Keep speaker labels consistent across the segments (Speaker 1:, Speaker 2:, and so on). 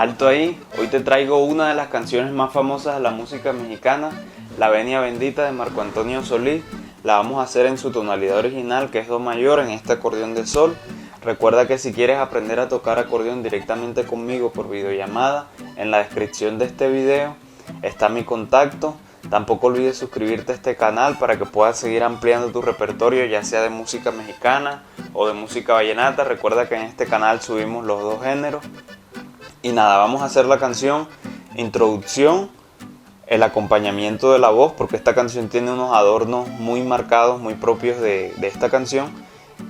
Speaker 1: Alto ahí, hoy te traigo una de las canciones más famosas de la música mexicana, La Venia Bendita de Marco Antonio Solís. La vamos a hacer en su tonalidad original, que es Do mayor, en este acordeón de sol. Recuerda que si quieres aprender a tocar acordeón directamente conmigo por videollamada, en la descripción de este video está mi contacto. Tampoco olvides suscribirte a este canal para que puedas seguir ampliando tu repertorio, ya sea de música mexicana o de música vallenata. Recuerda que en este canal subimos los dos géneros. Y nada, vamos a hacer la canción introducción, el acompañamiento de la voz, porque esta canción tiene unos adornos muy marcados, muy propios de esta canción.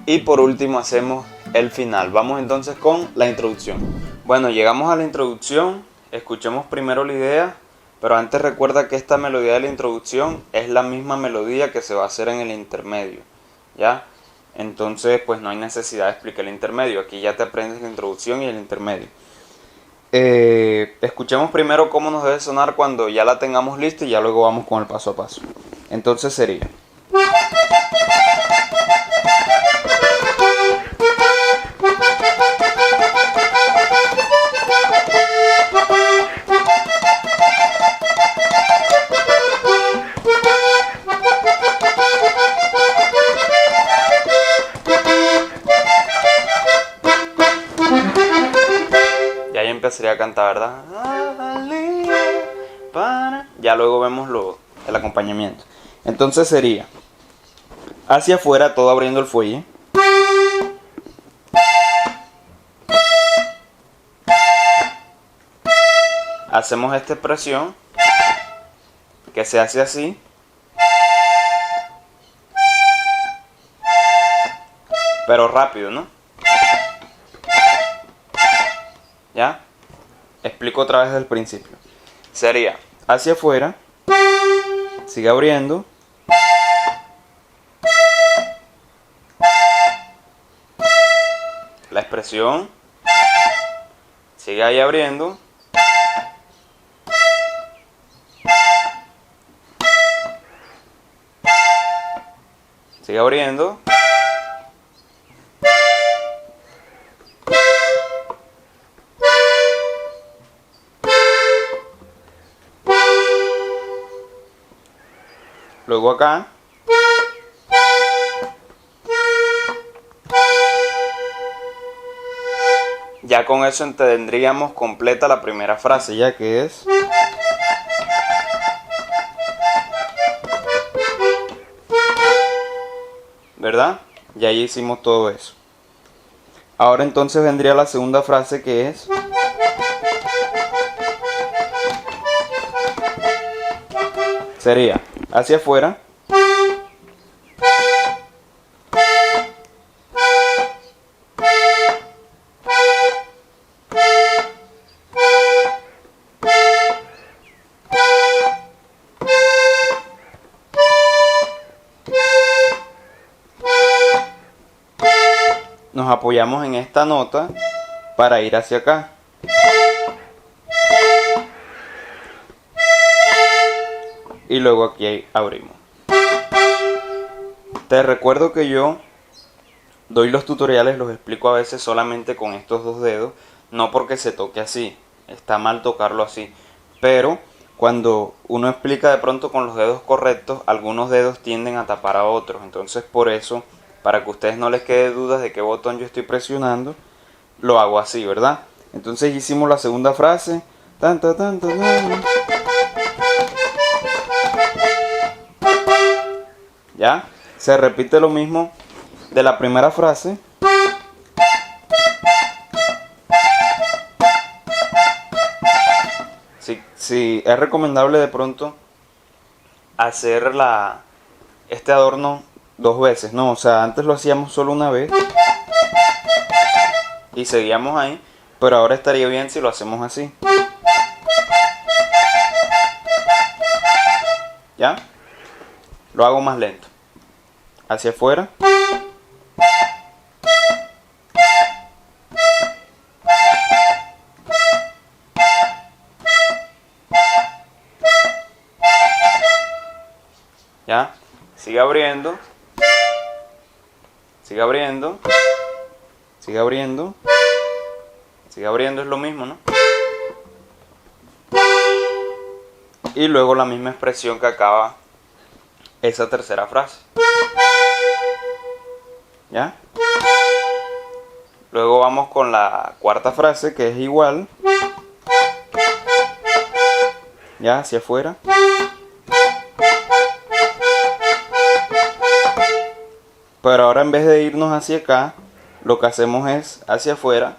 Speaker 1: Y por último hacemos el final. Vamos entonces con la introducción. Bueno, llegamos a la introducción, escuchemos primero la idea, pero antes recuerda que esta melodía de la introducción es la misma melodía que se va a hacer en el intermedio, ¿ya? Entonces pues no hay necesidad de explicar el intermedio, aquí ya te aprendes la introducción y el intermedio. Escuchemos primero cómo nos debe sonar cuando ya la tengamos lista y ya luego vamos con el paso a paso. Entonces sería: ya ahí empezaría a cantar, ¿verdad? Ya luego vemos el acompañamiento. Entonces sería hacia afuera, todo abriendo el fuelle. Hacemos esta expresión que se hace así. Pero rápido, ¿no? ¿Ya? Explico otra vez desde el principio. Sería hacia afuera, sigue abriendo, la expresión, sigue ahí abriendo, sigue abriendo, luego acá, ya con eso tendríamos completa la primera frase, ya que es: ¿verdad? Ya ahí hicimos todo eso. Ahora entonces vendría la segunda frase, que es: sería hacia afuera, nos apoyamos en esta nota para ir hacia acá. Y luego aquí abrimos. Te recuerdo que yo doy los tutoriales, los explico a veces solamente con estos dos dedos, no porque se toque así, está mal tocarlo así, pero cuando uno explica de pronto con los dedos correctos, algunos dedos tienden a tapar a otros. Entonces por eso, para que a ustedes no les quede dudas de qué botón yo estoy presionando, lo hago así, ¿verdad? Entonces hicimos la segunda frase. Tan, tan, tan, tan, tan. ¿Ya? Se repite lo mismo de la primera frase. Sí, es recomendable de pronto hacer este adorno dos veces, ¿no? O sea, antes lo hacíamos solo una vez y seguíamos ahí, pero ahora estaría bien si lo hacemos así. ¿Ya? Lo hago más lento. Hacia afuera. ¿Ya? Sigue abriendo. Sigue abriendo. Sigue abriendo. Sigue abriendo, es lo mismo, ¿no? y luego la misma expresión que acaba esa tercera frase. ¿Ya? Luego vamos con la cuarta frase, que es igual. Ya, hacia afuera. Pero ahora en vez de irnos hacia acá, lo que hacemos es hacia afuera.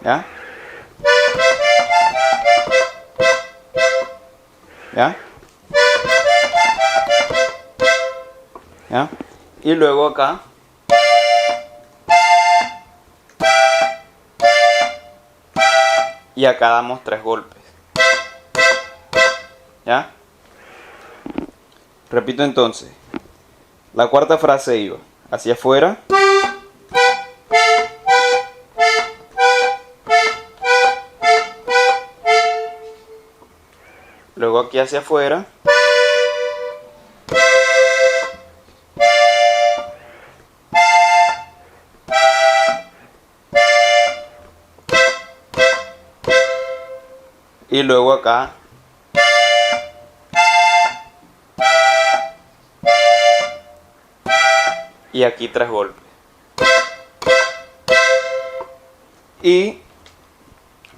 Speaker 1: ¿Ya? ¿Ya? ¿Ya? Y luego acá. Y acá damos 3 golpes. ¿Ya? Repito entonces. La cuarta frase iba hacia afuera. Luego aquí hacia afuera. Y luego acá. Y aquí 3 golpes. Y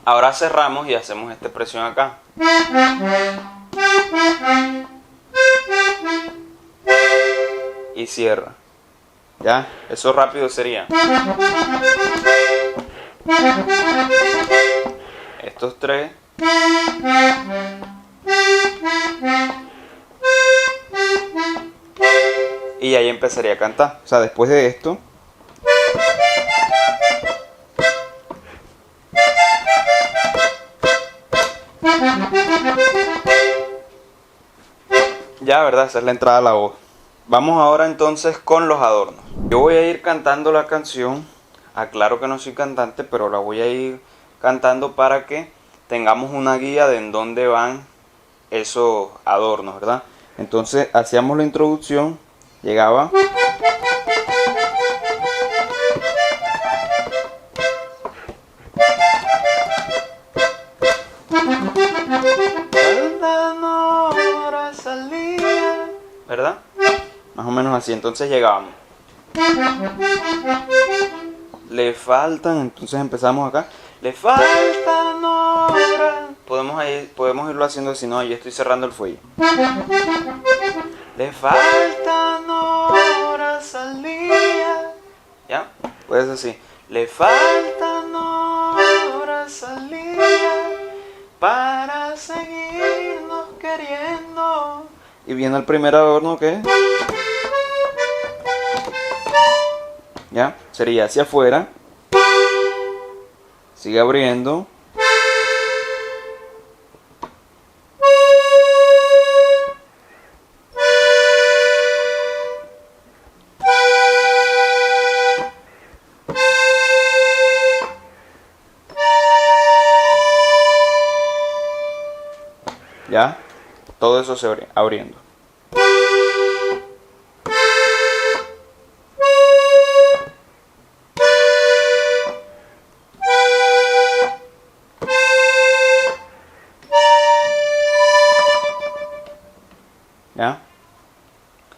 Speaker 1: ahora cerramos y hacemos esta expresión acá. Y cierra. ¿Ya? Eso rápido sería. Estos 3. Y ahí empezaría a cantar. O sea, después de esto. Ya, ¿verdad? Esa es la entrada a la voz. Vamos ahora entonces con los adornos. Yo voy a ir cantando la canción. Aclaro que no soy cantante, pero la voy a ir cantando para que tengamos una guía de en dónde van esos adornos, ¿verdad? Entonces hacíamos la introducción, llegaba. ¿Verdad? Más o menos así, entonces llegábamos. Le faltan, entonces empezamos acá. Le faltan horas. Podemos irlo haciendo así, no, yo estoy cerrando el fuelle. Le faltan horas al día. ¿Ya? Pues así. Le faltan horas al día para seguirnos queriendo. Y viene el primer adorno, que ¿ya? Sería hacia afuera. Sigue abriendo. ¿Ya? Todo eso se abriendo. ¿Ya?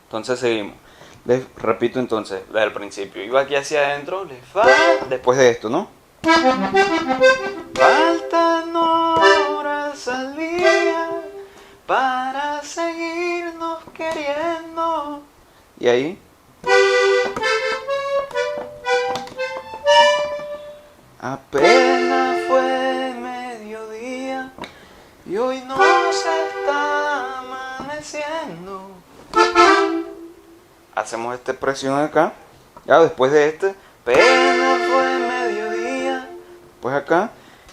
Speaker 1: Entonces seguimos. Les repito entonces, desde el principio. Iba aquí hacia adentro, después de esto, ¿no? Faltan horas al día para seguirnos queriendo. Y ahí. Apenas fue mediodía y hoy no se está amaneciendo. Hacemos esta expresión acá. Ya después de este, apenas fue mediodía. Pues acá,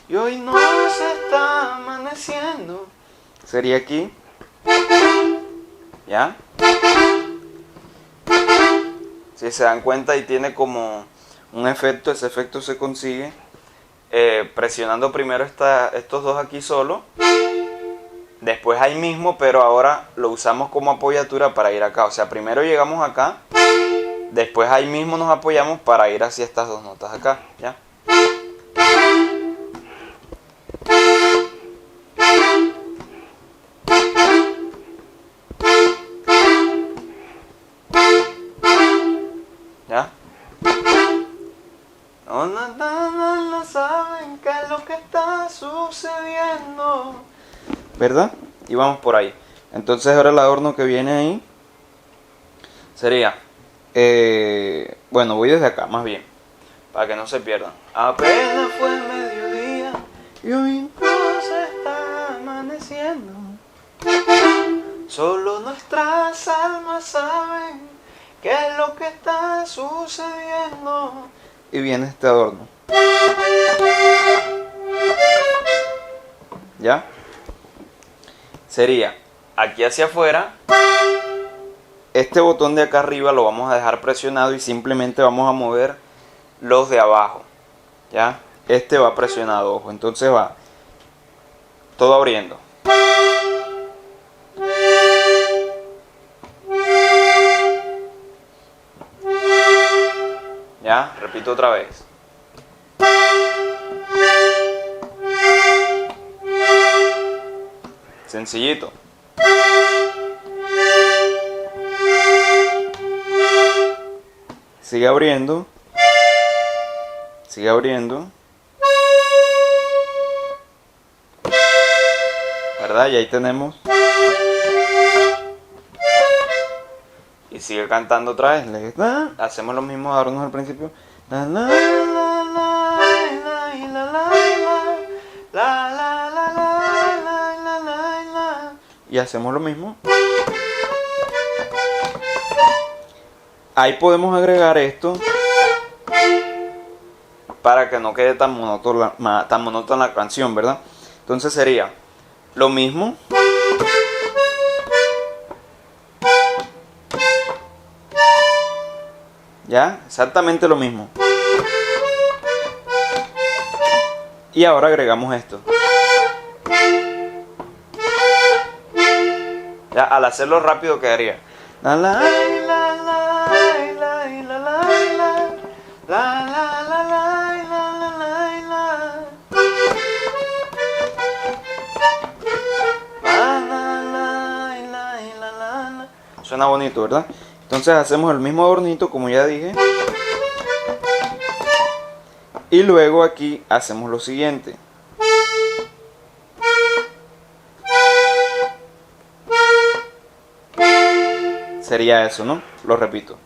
Speaker 1: y hoy no se está amaneciendo. Sería aquí. ¿Ya? Si se dan cuenta, y tiene como un efecto. Ese efecto se consigue presionando primero estos dos aquí solo. después ahí mismo, pero ahora lo usamos como apoyatura para ir acá. O sea, primero llegamos acá, después ahí mismo nos apoyamos para ir hacia estas dos notas acá, ¿ya? ¿Ya? No saben qué es lo que está sucediendo, ¿verdad? Y vamos por ahí. Entonces ahora el adorno que viene ahí sería, bueno, voy desde acá más bien, para que no se pierdan. Apenas fue el mediodía y hoy incluso está amaneciendo. Solo nuestras almas saben qué es lo que está sucediendo. Y viene este adorno. ¿Ya? Sería aquí hacia afuera. Este botón de acá arriba lo vamos a dejar presionado y simplemente vamos a mover los de abajo. ¿Ya? Este va presionado, ojo. Entonces va todo abriendo. ¿Ya? Repito otra vez. Sencillito. Sigue abriendo. Sigue abriendo. ¿Verdad? Y ahí tenemos. Y sigue cantando otra vez. Hacemos los mismos adornos al principio. Y hacemos lo mismo. Ahí podemos agregar esto para que no quede tan monótona la canción, ¿verdad? Entonces sería lo mismo. ¿Ya? Exactamente lo mismo. Y ahora agregamos esto. Ya, al hacerlo rápido quedaría. La la la la la la la la la la la la. Suena bonito, ¿verdad? Entonces hacemos el mismo adornito como ya dije. Y luego aquí hacemos lo siguiente. Sería eso, ¿no? Lo repito.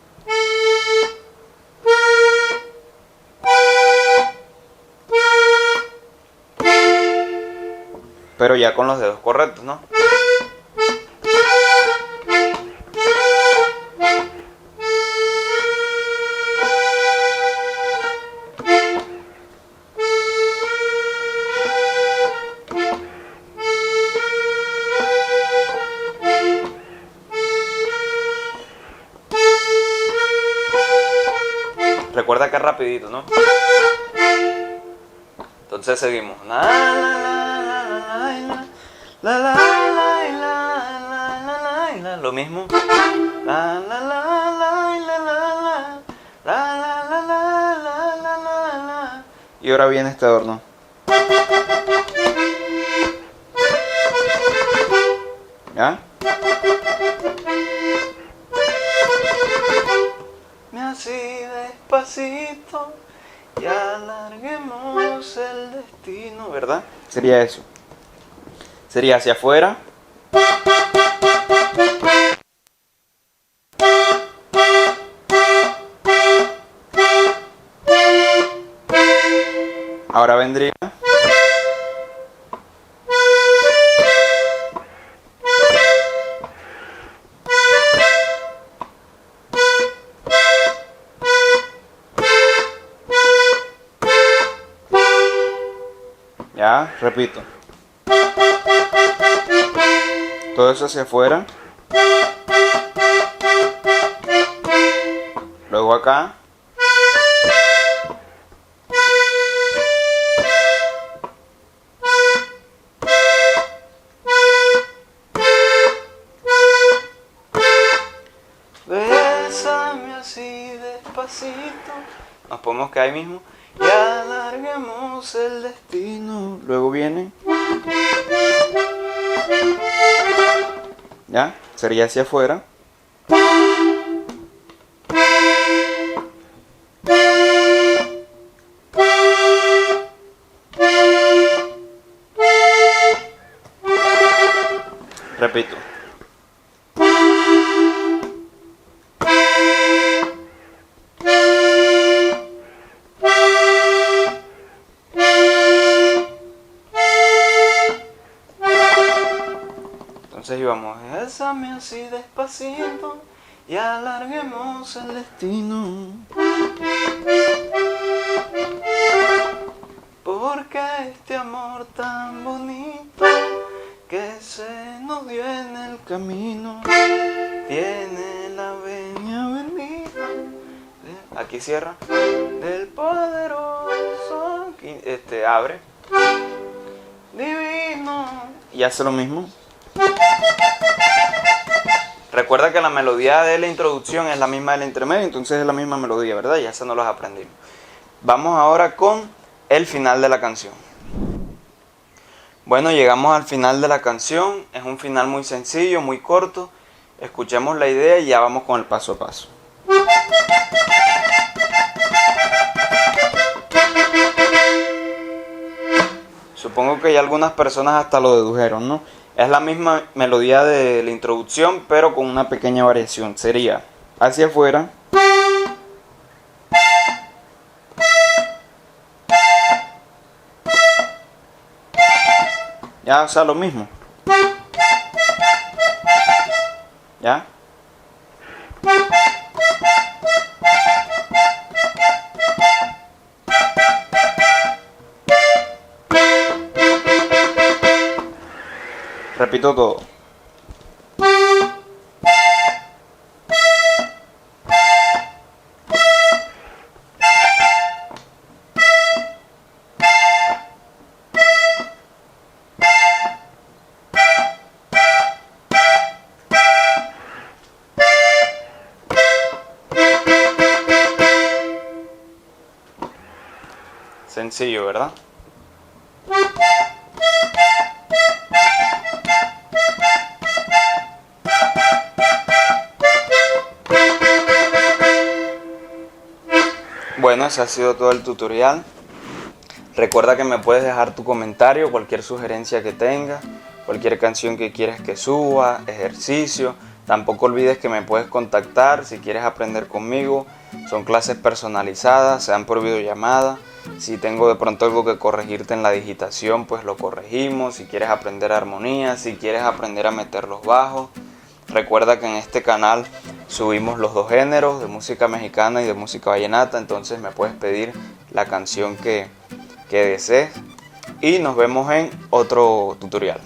Speaker 1: Pero ya con los dedos correctos, ¿no? Recuerda que es rapidito, ¿no? Entonces seguimos. Lo mismo. Y ahora viene este adorno. ¿Ya? Así despacito y alarguemos el destino, ¿verdad? Sería eso. Sería hacia afuera. Ahora vendría. Ya, repito. Todo eso hacia afuera. Luego acá. Nos podemos quedar ahí mismo. Y alarguemos el destino. Luego viene. ¿Ya? Sería hacia afuera. Repito. Entonces íbamos, bésame así despacito y alarguemos el destino. Porque este amor tan bonito que se nos dio en el camino tiene la venia bendita. Aquí cierra. Del poderoso. Abre. Divino. Y hace lo mismo. Recuerda que la melodía de la introducción es la misma del intermedio, entonces es la misma melodía, ¿verdad? Ya se nos las aprendimos. Vamos ahora con el final de la canción. Bueno, llegamos al final de la canción. Es un final muy sencillo, muy corto. Escuchemos la idea y ya vamos con el paso a paso. Supongo que ya algunas personas hasta lo dedujeron, ¿no? Es la misma melodía de la introducción, pero con una pequeña variación. Sería hacia afuera. Ya, o sea, lo mismo. ¿Ya? Repito todo. Sencillo, ¿verdad? Bueno, ese ha sido todo el tutorial. Recuerda que me puedes dejar tu comentario, cualquier sugerencia que tengas, cualquier canción que quieras que suba, ejercicio. Tampoco olvides que me puedes contactar si quieres aprender conmigo. Son clases personalizadas, se dan por videollamada. Si tengo de pronto algo que corregirte en la digitación, pues lo corregimos. Si quieres aprender armonía, si quieres aprender a meter los bajos. Recuerda que en este canal subimos los dos géneros, de música mexicana y de música vallenata. Entonces me puedes pedir la canción que desees. Y nos vemos en otro tutorial.